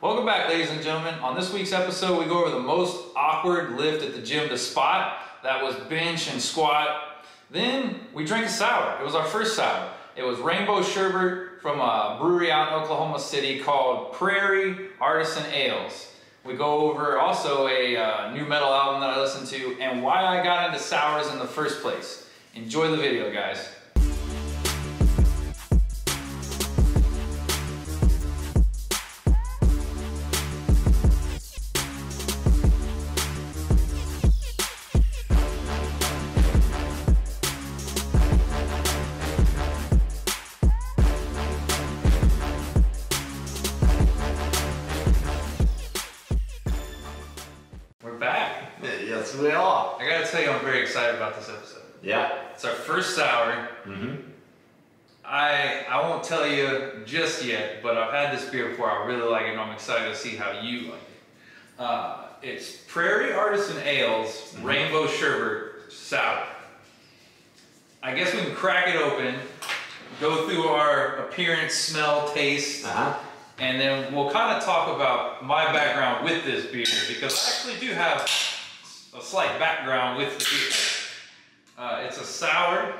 Welcome back, ladies and gentlemen. On this week's episode, we go over the most awkward lift at the gym to spot. That was bench and squat. Then we drank a sour. It was our first sour. It was Rainbow Sherbet from a brewery out in Oklahoma City called Prairie, Artisan Ales. We go over also a new metal album that I listened to and why I got into sours in the first place. Enjoy the video, guys. Yes, we are. I gotta tell you, I'm very excited about this episode. Yeah. It's our first sour. I won't tell you just yet, but I've had this beer before. I really like it, and I'm excited to see how you like it. It's Prairie Artisan Ales Rainbow Sherbet Sour. I guess we can crack it open, go through our appearance, smell, taste, and then we'll kind of talk about my background with this beer, because I actually do have a slight background with the beer. It's a sour,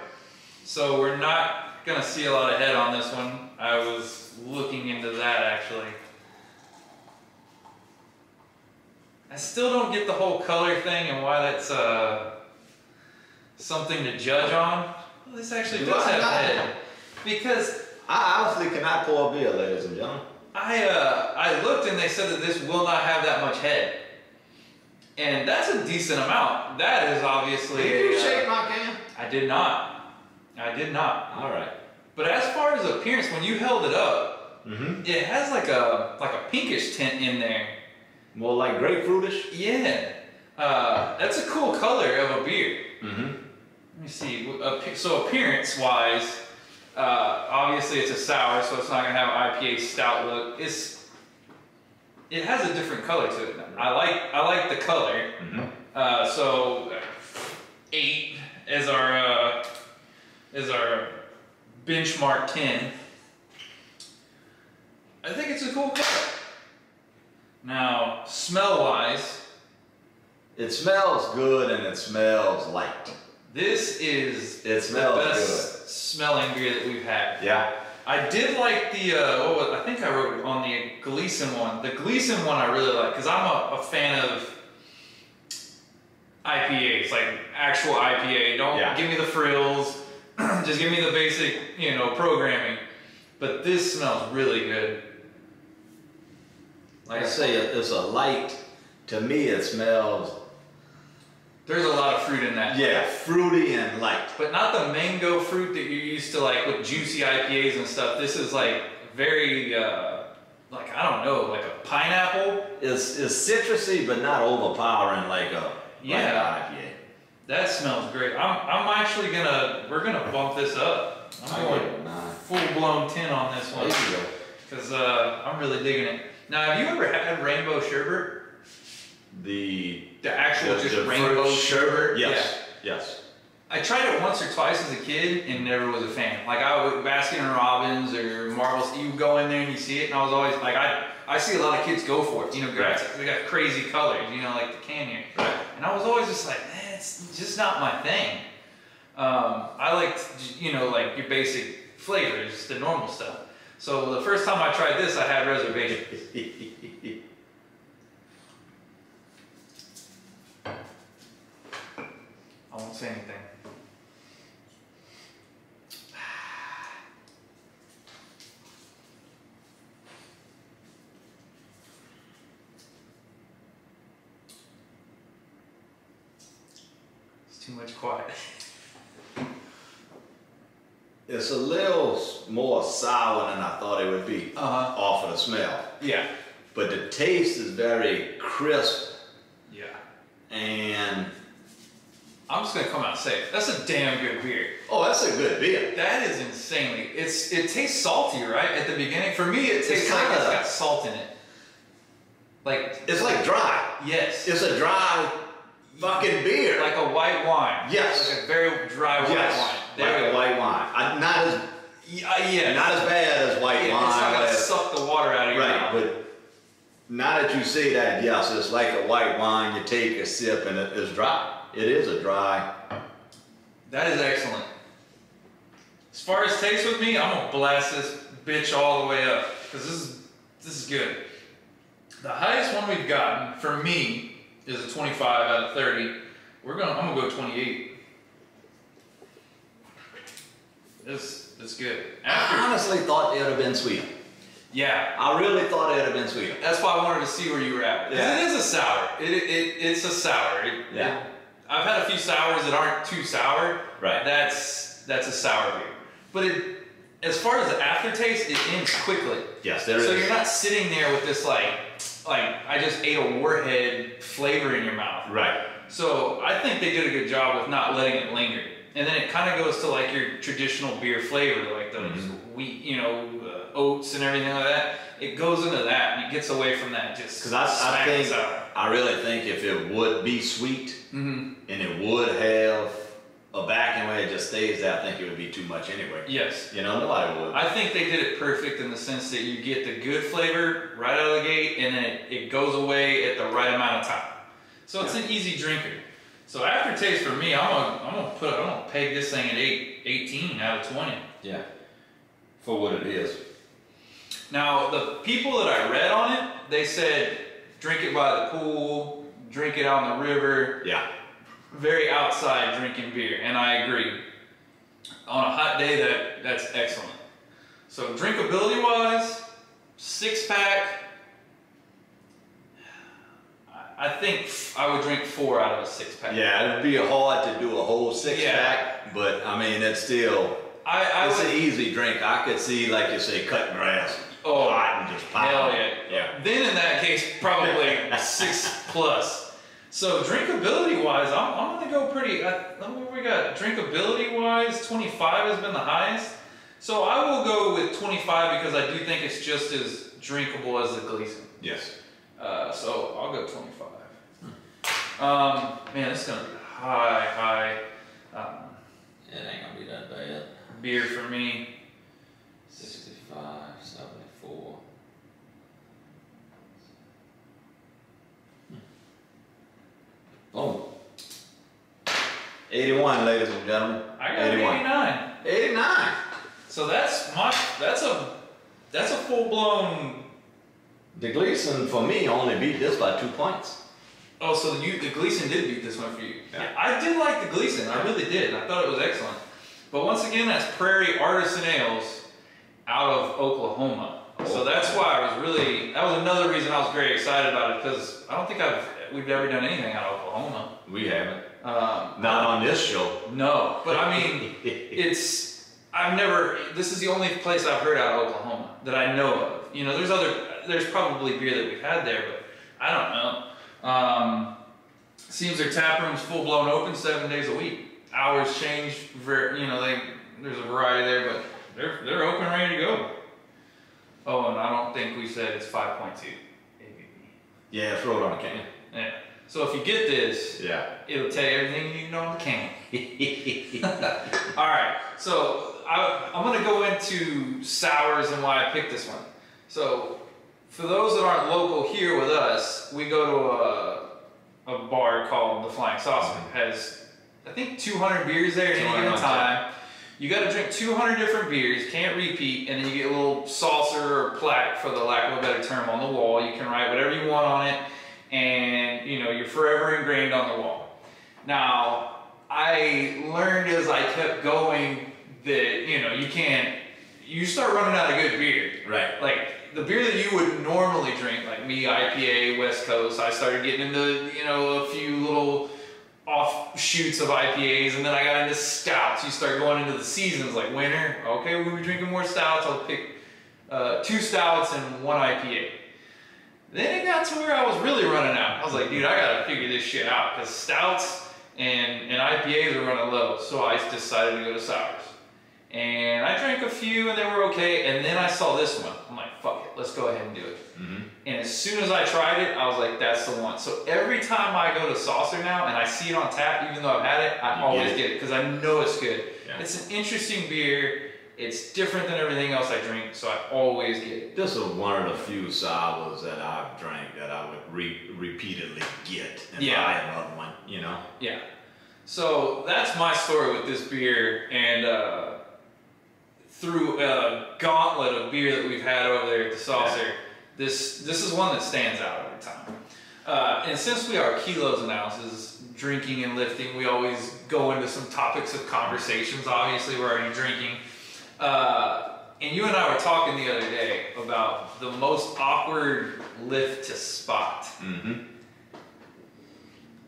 so we're not gonna see a lot of head on this one. I was looking into that actually. I still don't get the whole color thing and why that's something to judge on. Well, this actually does have head, because I honestly cannot pour a beer, ladies and gentlemen. I looked and they said that this will not have that much head. And that's a decent amount. That is obviously Did you shake my can? I did not. I did not. All right. But as far as appearance, when you held it up, it has like a pinkish tint in there. More like grapefruitish? Yeah. That's a cool color of a beer. Let me see. So appearance-wise, obviously it's a sour, so it's not gonna have an IPA stout look. It has a different color to it. I like the color. So 8 as our benchmark 10. I think it's a cool color. Now, smell-wise, it smells good and it smells light. this is the smells best smelling beer that we've had. Yeah. I did like the, I think I wrote on the Gleason one. The Gleason one I really like, because I'm a fan of IPAs, like actual IPA. Don't give me the frills, just give me the basic, programming. But this smells really good. Like I say, it's a light. To me, it smells... There's a lot of fruit in that. Yeah, fruity and light. But not the mango fruit that you're used to, like with juicy IPAs and stuff. This is like very, like, I don't know, like a pineapple. It's citrusy, but not overpowering like a IPA. That smells great. I'm actually we're gonna bump this up. I'm going full-blown 10 on this one. There you go. Because I'm really digging it. Now, have you ever had Rainbow Sherbet? The actual just Rainbow Sherbet? Yes. Yeah. Yes. I tried it once or twice as a kid and never was a fan. Like I would Baskin and Robbins or Marbles, you go in there and you see it, and I was always like, I see a lot of kids go for it. They got crazy colors, like the can here. Right. And I was always just like, man, it's just not my thing. I liked, like your basic flavors, the normal stuff. So the first time I tried this, I had reservations. I won't say anything. It's too much quiet. It's a little more sour than I thought it would be off of the smell. Yeah. But the taste is very crisp. Yeah. And I'm just gonna come out and say it. That's a damn good beer. Oh, that's a good beer. That is insanely. It tastes salty, right? At the beginning. For me, it tastes like it's got salt in it. Like it's like dry. Yes. It's a dry fucking beer. Like a white wine. Yes. Like a very dry white wine. Like a white wine. Not as Yeah. Not as bad as white wine. It's not gonna suck the water out of your mouth. But now that you say that, yes, it's like a white wine. You take a sip and it is dry. It is a dry. That is excellent. As far as taste with me, I'm gonna blast this bitch all the way up because this is good. The highest one we've gotten for me is a 25 out of 30. I'm gonna go 28. This is good. I honestly thought it would have been sweeter. Yeah, I really thought it would have been sweeter. that's why I wanted to see where you were at. Yeah. It is a sour. It's a sour. Yeah. I've had a few sours that aren't too sour. Right. That's a sour beer. But as far as the aftertaste, it ends quickly. Yes, there is. So you're not sitting there with this like I just ate a warhead flavor in your mouth. Right. So I think they did a good job with not letting it linger. And then it kind of goes to like your traditional beer flavor, like those wheat, oats and everything like that. It goes into that and it gets away from that just. Because I really think if it would be sweet and it would have a backing where it just stays there, I think it would be too much anyway. Yes. Nobody would. I think they did it perfect in the sense that you get the good flavor right out of the gate and then it goes away at the right amount of time. So it's an easy drinker. So aftertaste for me, I'm gonna peg this thing at 18 out of 20. Yeah. For what it is. Now the people that I read on it, they said drink it by the pool, drink it out in the river. Yeah. Very outside drinking beer, and I agree. On a hot day, that's excellent. So drinkability wise, 6-pack. I think I would drink 4 out of a 6-pack. Yeah, it'd be hard to do a whole 6-pack, but I mean, it's still, it's an easy drink. I could see, like you say, cutting grass. Oh, hot and just pop. hell yeah. Yeah. Then in that case, probably 6 plus. So drinkability wise, I'm gonna go pretty, what we got? Drinkability wise, 25 has been the highest. So I will go with 25 because I do think it's just as drinkable as the Gleason. Yes. So I'll go 25. Man, this is gonna be high It ain't gonna be that bad. beer for me. 65, 74. Oh. 81, ladies and gentlemen. I got 89. 89. So that's a full-blown. The Gleason for me only beat this by 2 points. Oh, so the Gleason did beat this one for you. Yeah. I did like the Gleason. I really did. I thought it was excellent. But once again, that's Prairie Artisan Ales out of Oklahoma. So that's why that was another reason I was very excited about it, because I don't think we've ever done anything out of Oklahoma. We haven't. Not on this show. No, but I mean, this is the only place I've heard out of Oklahoma that I know of. There's probably beer that we've had there, but I don't know. Seems their tap room's full blown open 7 days a week. Hours change, there's a variety there, but they're open, ready to go. Oh, and I don't think we said it's 5.2 ABV. Yeah, throw it on a can. Yeah. So if you get this, Yeah. it'll tell you everything you need to know on the can. All right, so I'm going to go into sours and why I picked this one. So for those that aren't local here with us, we go to a bar called the Flying Saucer. It has, I think, 200 beers there at any given time. You got to drink 200 different beers, can't repeat, and then you get a little saucer or plaque, for the lack of a better term, on the wall. You can write whatever you want on it, and you're forever ingrained on the wall. Now, I learned as I kept going that you start running out of good beer. Right. Like the beer that you would normally drink, like me, IPA, West Coast. I started getting into a few little offshoots of IPAs, and then I got into stouts. You start going into the seasons, like winter. Okay, we'll be drinking more stouts. I'll pick 2 stouts and 1 IPA. Then it got to where I was really running out. I was like, dude, I gotta figure this shit out, because stouts and IPAs are running low. So I decided to go to sours. And I drank a few and they were okay. And then I saw this one. I'm like, fuck it, let's go ahead and do it. And as soon as I tried it, I was like, that's the one. So every time I go to Saucer now and I see it on tap, even though I've had it, I always get it because I know it's good. Yeah. It's an interesting beer. It's different than everything else I drink, so I always get it. This is one of the few sours that I've drank that I would repeatedly get and buy another one, you know? Yeah. So that's my story with this beer, and through a gauntlet of beer that we've had over there at the Saucer, this is one that stands out over time. And since we are kilos and ounces, drinking and lifting, we always go into some topics of conversations. Obviously, we're already drinking. And you and I were talking the other day about the most awkward lift to spot. Mm-hmm.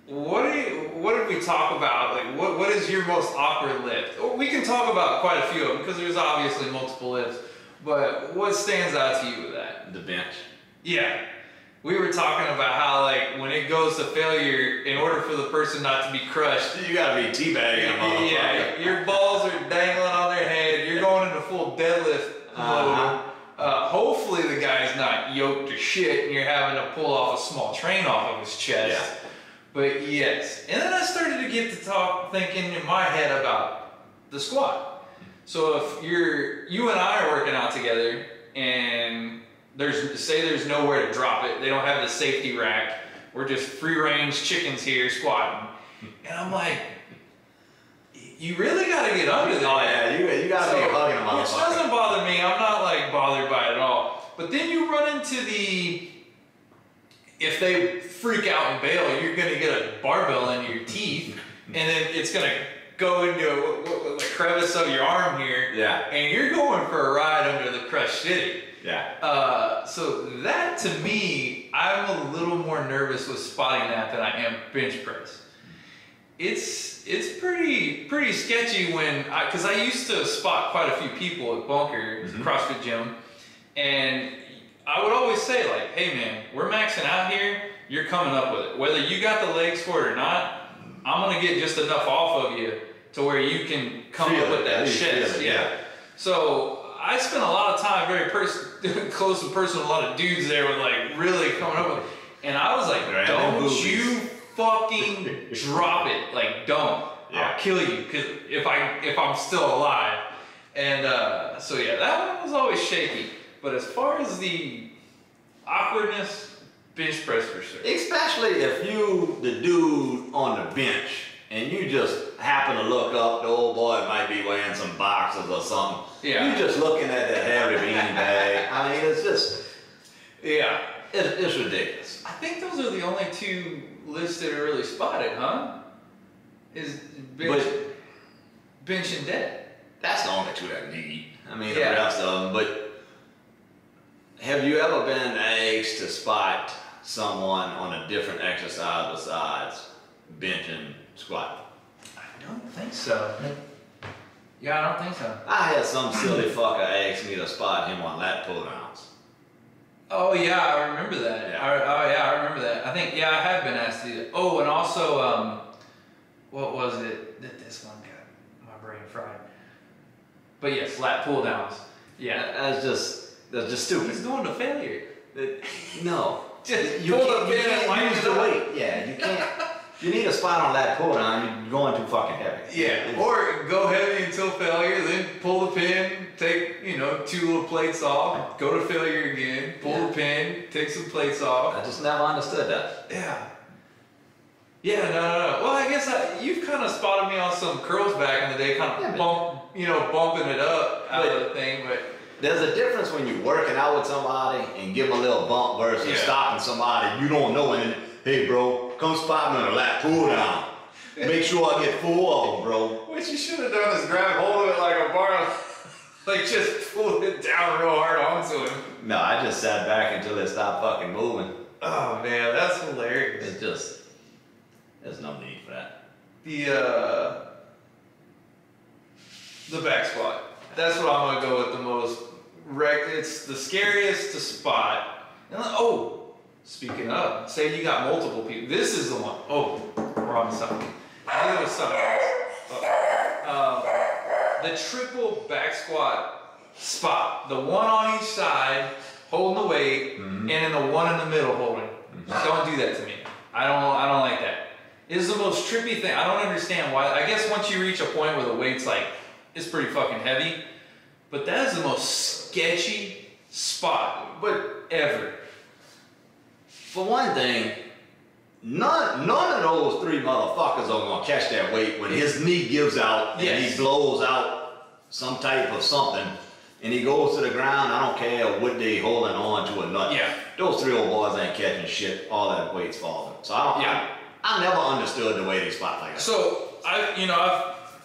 What did we talk about? Like, what is your most awkward lift? We can talk about quite a few of them because there's obviously multiple lifts. But what stands out to you with that? The bench. Yeah. We were talking about how, like, when it goes to failure, in order for the person not to be crushed, You gotta be teabagging, motherfucker. yeah, your balls are dangling on their head. You're going into full deadlift mode. Hopefully the guy's not yoked to shit and you're having to pull off a small train off of his chest. Yeah. But yes. And then I started to get to thinking in my head about the squat. So if you and I are working out together and there's nowhere to drop it, they don't have the safety rack, we're just free range chickens here squatting. And I'm like, you really gotta get under there. Oh yeah, you gotta be hugging a motherfucker. Which doesn't bother me, I'm not like bothered by it at all. But then you run into if they freak out and bail, you're gonna get a barbell into your teeth, and then it's gonna go into the crevice of your arm here. Yeah. And you're going for a ride under the crushed shitty. Yeah. So that to me, I'm a little more nervous with spotting that than I am bench press. It's pretty sketchy because I used to spot quite a few people at Bunker, CrossFit gym, and I would always say like, hey man, we're maxing out here, you're coming up with it. Whether you got the legs for it or not, I'm gonna get just enough off of you to where you can come up with that chest. Yeah. So I spent a lot of time very close and personal, a lot of dudes there with like really coming up with, and I was like, don't you fucking drop it, like don't. I'll kill you if I'm still alive. And so yeah, that one was always shaky. But as far as the awkwardness, bench press for sure. Especially if you the dude on the bench and you just happen to look up, the old boy might be wearing some boxers or something. Yeah. You just looking at that heavy beanie bag. I mean, it's just, it's ridiculous. I think those are the only two lifts that are really spotted, huh? Is bench and dead. That's the only two that need. I mean, the rest of them. But have you ever been asked to spot someone on a different exercise besides bench and squat? I don't think so. Yeah, I don't think so. I had some silly fucker ask me to spot him on lat pull downs. Oh yeah, I remember that. Yeah. I remember that. I think, I have been asked to do that. Oh, and also, what was it that this one got my brain fried? But yes, lat pull downs. Yeah. That's just stupid. He's going to failure. No. Just You pull the can't pin and use the weight. Yeah, you can't. You need a spot on that pull down, you're going too fucking heavy. Yeah, or go heavy until failure, then pull the pin, take, 2 little plates off, go to failure again, pull the pin, take some plates off. I just never understood that. Yeah. Yeah, no. Well, I guess you've kind of spotted me on some curls back in the day, kind of bumping it up out of the thing, but there's a difference when you're working out with somebody and give them a little bump versus stopping somebody you don't know and hey bro, come spot me on a lat pull down. Make sure I get full of them, bro. What you should have done is grab hold of it like a bar, like just pull it down real hard onto him. No, I just sat back until it stopped fucking moving. Oh man, that's hilarious. It's just, there's no need for that. The back squat. That's what I'm gonna go with the most. It's the scariest to spot. And speaking of, say you got multiple people. This is the one. Oh, wrong side. I think it was something else. The triple back squat spot. The one on each side holding the weight, and then the one in the middle holding. Don't do that to me. I don't like that. It's the most trippy thing. I don't understand why. I guess once you reach a point where the weight's like, it's pretty fucking heavy. But that is the most sketchy spot But ever. for one thing, none of those three motherfuckers are gonna catch that weight when his knee gives out and Yes. he blows out some type of something and he goes to the ground. I don't care what they holding on to or nothing. Yeah. Those three old boys ain't catching shit. All that weight's falling. So I never understood the way they spot like that. So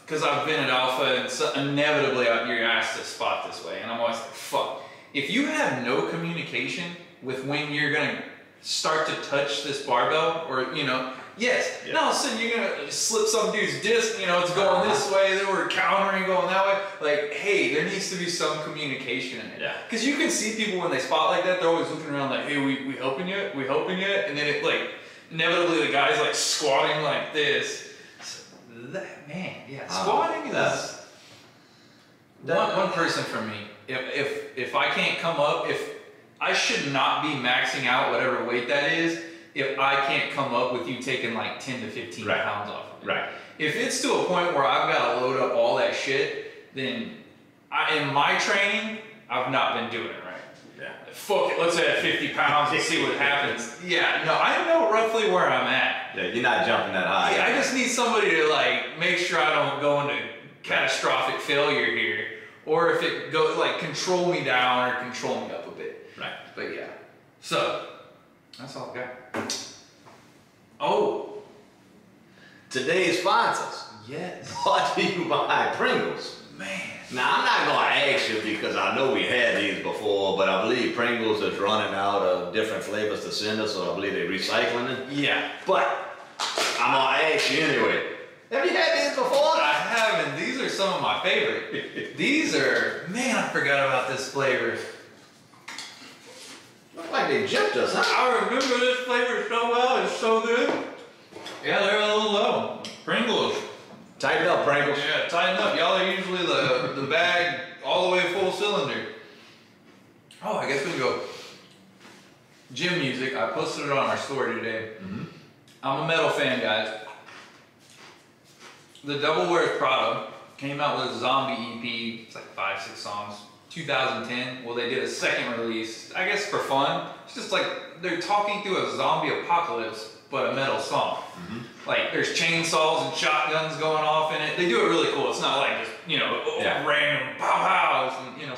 because I've been at Alpha, and so inevitably you're asked to spot this way, and I'm always like, fuck. If you have no communication with when you're gonna start to touch this barbell, or yes, now all of a sudden you're gonna slip some dude's disc, it's going this way, then we're countering going that way. Like, hey, there needs to be some communication in it. Yeah. Because you can see people when they spot like that, they're always looking around like, hey, we helping you? We helping you? And then it like, inevitably the guy's like squatting like this. Squatting is one person for me. If I can't come up, if I should not be maxing out whatever weight that is, if I can't come up with you taking like 10 to 15 pounds off of it. Right. If it's to a point where I've got to load up all that shit, then in my training, I've not been doing it right. Yeah. Fuck it, let's add 50 pounds and see what happens. Yeah, no, I know roughly where I'm at. Yeah, you're not jumping that high. Yeah, I just need somebody to like make sure I don't go into catastrophic failure here, or if it goes like control me down or control me up a bit. Right. But yeah, so that's all I got. Oh, Today's sponsors. yes, Brought to you by Pringles. man. Now, I'm not going to ask you because I know we had these before, but I believe Pringles is running out of different flavors to send us, so I believe they're recycling it. Yeah, But I'm going to ask you anyway. Have you had these before? I have, and these are some of my favorite. These are, man, I forgot about this flavor. Look like they gypped us, huh? I remember this flavor so well. It's so good. Yeah, they're a little low. Pringles. Tighten up, Pringles. Yeah, tighten up. Y'all are usually the bag all the way full cylinder. Oh, I guess we can go. Gym music. I posted it on our story today. I'm a metal fan, guys. The Devil Wears Prada came out with a zombie EP. It's like 5-6 songs. 2010. Well, they did a second release, I guess for fun. It's just like they're talking through a zombie apocalypse, but a metal song. Like there's chainsaws and shotguns going off in it. They do it really cool. It's not like just random pow pows and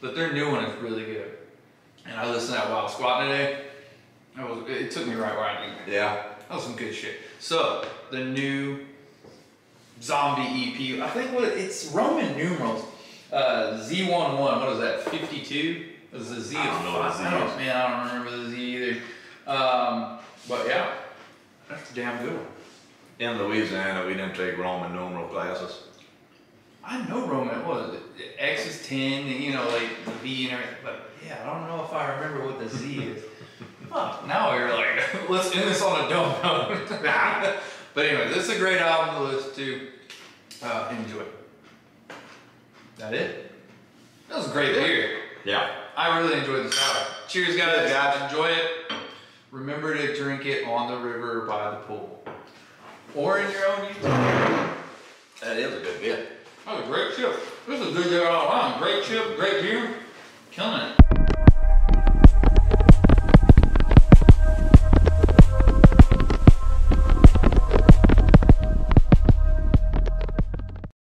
but their new one is really good. And I listened to that while squatting today. It took me right where I needed. Yeah. That was some good shit. So the new zombie EP. I think it's Roman numerals. Z11. What is that? 52. It was the Z. I don't know what Z is. Man, I don't remember the Z either. But yeah, that's a damn good one. In Louisiana, we didn't take Roman numeral classes. I know Roman. What is it? X is 10, and like the V and everything. But yeah, I don't know if I remember what the Z is. Fuck. Now we're like, let's end this on a dumb note. But anyway, this is a great album to listen to. Enjoy. That it? That was a great beer. Yeah. I really enjoyed the sour. Cheers, guys. Enjoy it. Remember to drink it on the river or by the pool. Or in your own utility. That is a good beer. That was a great chip. This is a good day all around. Great chip, great beer. Killing it.